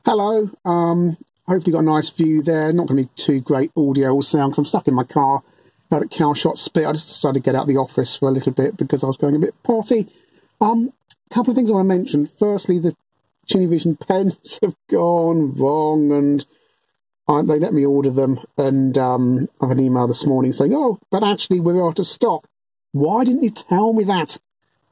Hello. Hopefully you got a nice view there. Not going to be too great audio or sound because I'm stuck in my car out at Cowshot Spit. I just decided to get out of the office for a little bit because I was going a bit potty. Couple of things I want to mention. Firstly, the Chinnyrant pens have gone wrong and they let me order them. And I have an email this morning saying, oh, but actually we're out of stock. Why didn't you tell me that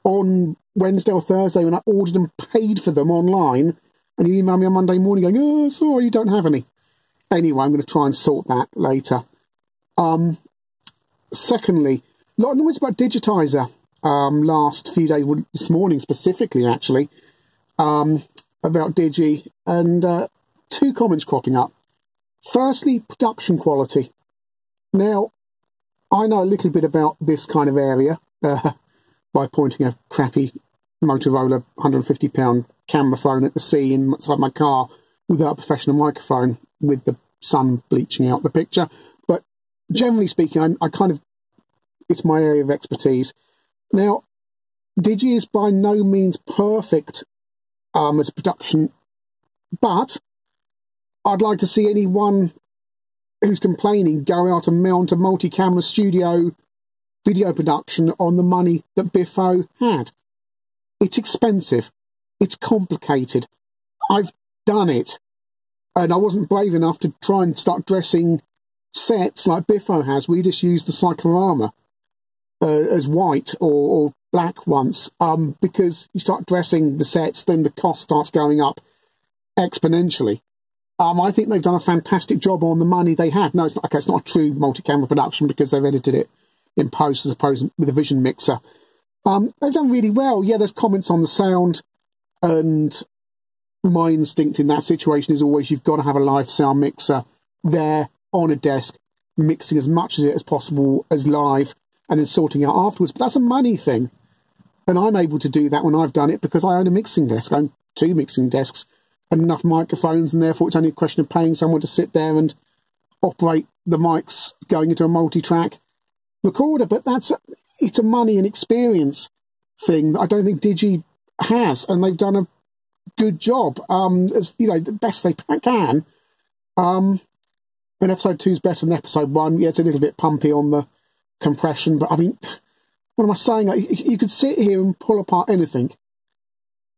on Wednesday or Thursday when I ordered and paid for them online? And you email me on Monday morning going, oh, sorry, you don't have any. Anyway, I'm going to try and sort that later. Secondly, a lot of noise about Digitiser last few days, this morning specifically, actually, about Digi, and two comments cropping up. Firstly, production quality. Now, I know a little bit about this kind of area by pointing a crappy Motorola £150 camera phone at the sea inside my car without a professional microphone with the sun bleaching out the picture. But generally speaking, it's my area of expertise. Now, Digi is by no means perfect as a production, but I'd like to see anyone who's complaining go out and mount a multi-camera studio video production on the money that Biffo had. It's expensive. It's complicated. I've done it. And I wasn't brave enough to try and start dressing sets like Biffo has. We just use the cyclorama as white or black once. Because you start dressing the sets, then the cost starts going up exponentially. I think they've done a fantastic job on the money they had. No, it's not a true multi-camera production because they've edited it in post as opposed with a vision mixer. They've done really well. Yeah, there's comments on the sound, and my instinct in that situation is always you've got to have a live sound mixer there on a desk, mixing as much of it as possible as live, and then sorting out afterwards. But that's a money thing, and I'm able to do that when I've done it because I own a mixing desk. I own 2 mixing desks and enough microphones, and therefore it's only a question of paying someone to sit there and operate the mics going into a multi-track recorder. But it's a money and experience thing that I don't think Digi has, and they've done a good job, as the best they can. And episode 2 is better than episode 1. Yeah, it's a little bit pumpy on the compression, but I mean, what am I saying? You could sit here and pull apart anything.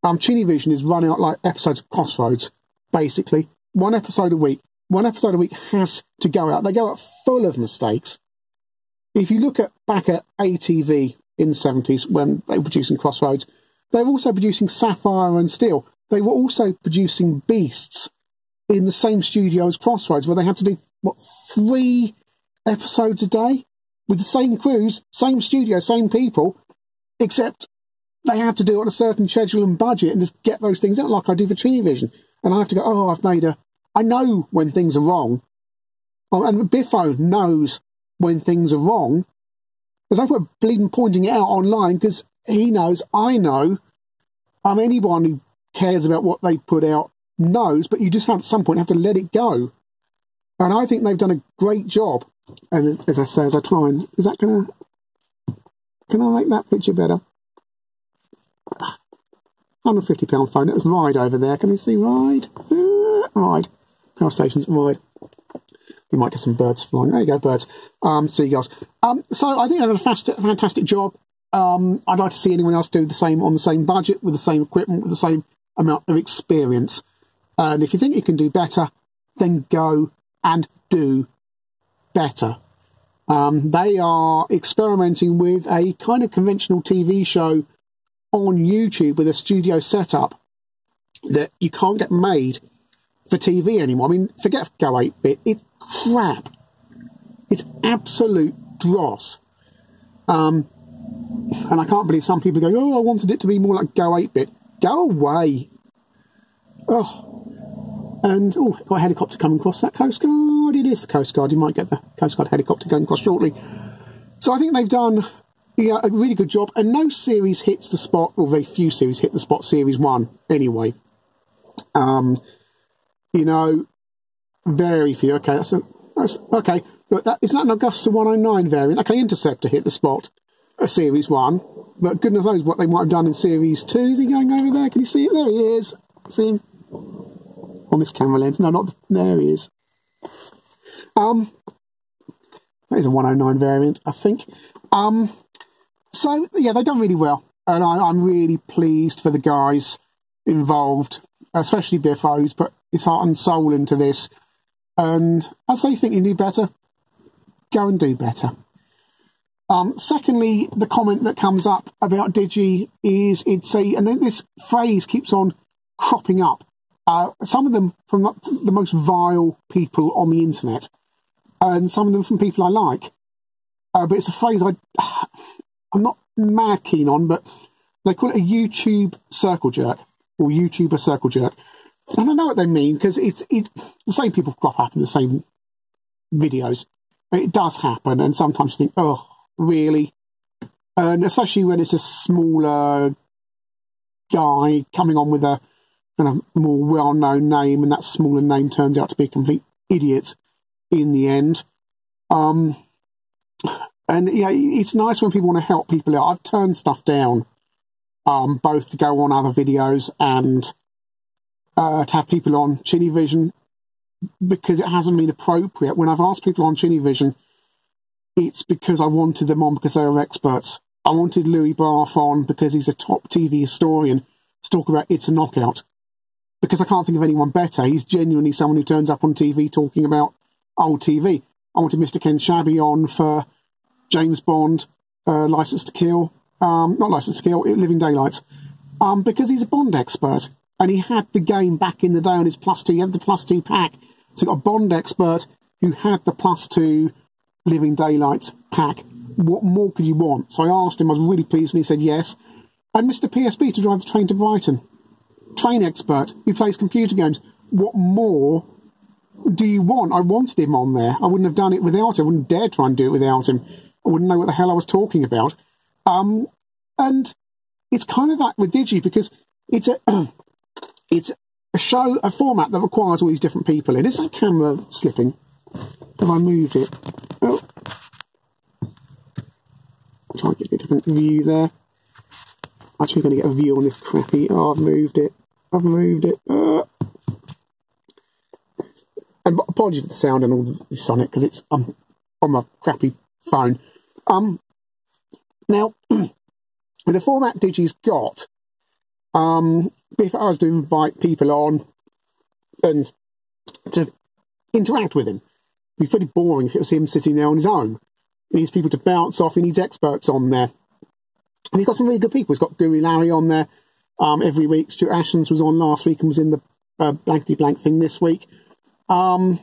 Chinnyrant is running out like episodes of Crossroads, basically. One episode a week. One episode a week has to go out. They go out full of mistakes. If you look back at ATV in the 70s when they were producing Crossroads, they were also producing Sapphire and Steel. They were also producing Beasts in the same studio as Crossroads, where they had to do, 3 episodes a day? With the same crews, same studio, same people, except they had to do it on a certain schedule and budget and just get those things out like I do for Chinnyrant. And I have to go, I know when things are wrong. And Biffo knows when things are wrong. There's no point bleeding pointing it out online because he knows, I know. Anyone who cares about what they put out knows, but you just have at some point have to let it go. And I think they've done a great job. And as I say, as I try and... can I make that picture better? £150 phone. It was Ride over there. Can you see Ride? Ride. Power stations, Ride. We might get some birds flying. There you go, birds. Seagulls. So I think they've done a fantastic job. I'd like to see anyone else do the same on the same budget, with the same equipment, with the same amount of experience. And if you think you can do better, then go and do better. They are experimenting with a kind of conventional TV show on YouTube with a studio setup that you can't get made for TV anymore. I mean, forget Go 8-bit. It's crap. It's absolute dross. And I can't believe some people go, oh, I wanted it to be more like Go 8-bit. Go away. Oh. And, got a helicopter coming across that Coast Guard. It is the Coast Guard. You might get the Coast Guard helicopter going across shortly. So I think they've done a really good job. And no series hits the spot, or very few series hit the spot Series 1 anyway. Very few. Okay, that's okay. Look, isn't that an Augusta 109 variant? Okay, Interceptor hit the spot at Series 1. But goodness knows what they might have done in Series 2. Is he going over there? Can you see it? There he is. See him? on this camera lens. No, not there he is. That is a 109 variant, I think. So yeah, they've done really well, and I'm really pleased for the guys involved, especially Biffo, who's put his heart and soul into this. And as they think you do better, go and do better. Secondly, the comment that comes up about Digi is and then this phrase keeps on cropping up. Some of them from the most vile people on the internet, and some of them from people I like. But it's a phrase I'm not mad keen on, but they call it a YouTube circle jerk, or YouTuber circle jerk. And I know what they mean, because the same people crop up in the same videos. It does happen, and sometimes you think, oh, really? And especially when it's a smaller guy coming on with a kind of more well-known name, and that smaller name turns out to be a complete idiot in the end. And yeah, it's nice when people want to help people out. I've turned stuff down, both to go on other videos and to have people on Chinnyrant, because it hasn't been appropriate. When I've asked people on Chinnyrant, it's because I wanted them on because they were experts. I wanted Louis Barth on because he's a top TV historian to talk about It's a Knockout, because I can't think of anyone better. He's genuinely someone who turns up on TV talking about old TV. I wanted Mr. Ken Shabby on for James Bond, License to Kill, not License to Kill, Living Daylights, because he's a Bond expert, and he had the game back in the day on his +2. He had the +2 pack, so you got a Bond expert who had the +2 Living Daylights pack. What more could you want? So I asked him. I was really pleased when he said yes. And Mr. PSB to drive the train to Brighton, train expert who plays computer games. What more do you want? I wanted him on there. I wouldn't have done it without him. I wouldn't dare try and do it without him. I wouldn't know what the hell I was talking about. And it's kind of that with Digi, because it's a show, a format that requires all these different people in. Is that camera slipping? Have I moved it? Oh. Try and get a different view there. Actually, going to get a view on this crappy. Oh, I've moved it. And apologies for the sound and all this on it, because it's on my crappy phone. Now, with the format Digi's got, if I was to invite people on and to interact with him, it'd be pretty boring if it was him sitting there on his own. He needs people to bounce off. He needs experts on there. And he's got some really good people. He's got Guru Larry on there every week. Stuart Ashens was on last week and was in the blankety blank thing this week. And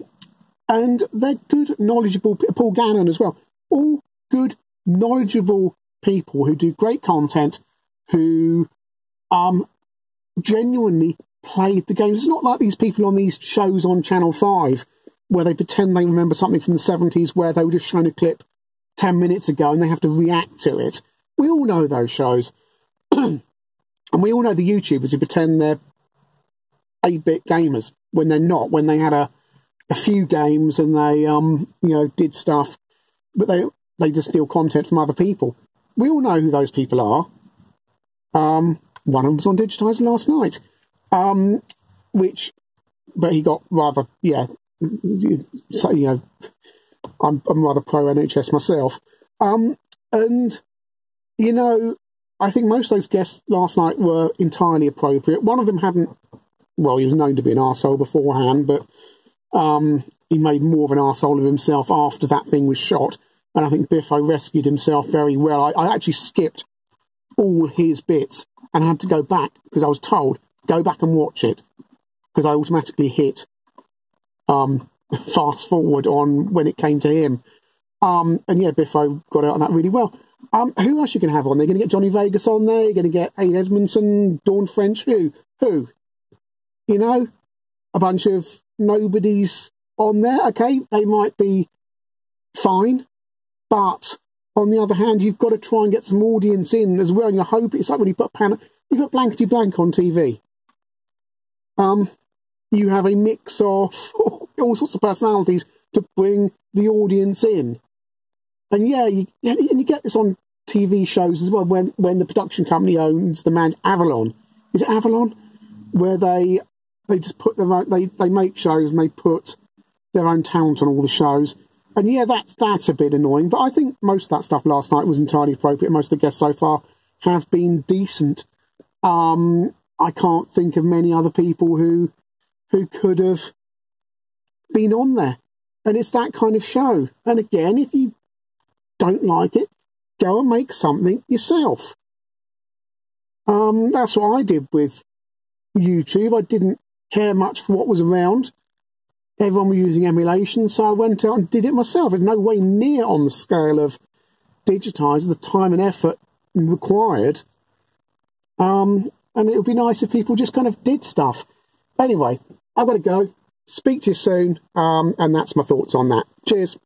they're good, knowledgeable, Paul Gannon as well. All good, knowledgeable people who do great content, who genuinely played the games. It's not like these people on these shows on Channel 5 where they pretend they remember something from the 70s where they were just showing a clip 10 minutes ago and they have to react to it. We all know those shows. And we all know the YouTubers who pretend they're 8-bit gamers when they're not, when they had a few games and they did stuff, but they just steal content from other people. We all know who those people are. One of them was on Digitiser last night, but he got rather, I'm rather pro NHS myself, and I think most of those guests last night were entirely appropriate. One of them hadn't. Well, he was known to be an arsehole beforehand, but he made more of an arsehole of himself after that thing was shot. And I think Biffo rescued himself very well. I actually skipped all his bits and had to go back because I was told, go back and watch it. Because I automatically hit fast forward on when it came to him. And yeah, Biffo got out on that really well. Who else are you going to have on? They're going to get Johnny Vegas on there. You're going to get Aid Edmondson, Dawn French. Who? A bunch of nobodies on there. Okay, they might be fine, but on the other hand, you've got to try and get some audience in as well. And you hope it's like when you put blankety blank on TV. You have a mix of all sorts of personalities to bring the audience in. And yeah, you get this on TV shows as well when the production company owns the man Avalon. Is it Avalon? Where they they just put their own, they make shows and they put their own talent on all the shows. And yeah, that's a bit annoying. But I think most of that stuff last night was entirely appropriate. Most of the guests so far have been decent. I can't think of many other people who could have been on there. And it's that kind of show. And again, if you don't like it, go and make something yourself. That's what I did with YouTube. I didn't care much for what was around. Everyone was using emulation, so I went out and did it myself. It's no way near on the scale of Digitiser, the time and effort required. And it would be nice if people just kind of did stuff. Anyway, I've got to go. Speak to you soon, and that's my thoughts on that. Cheers.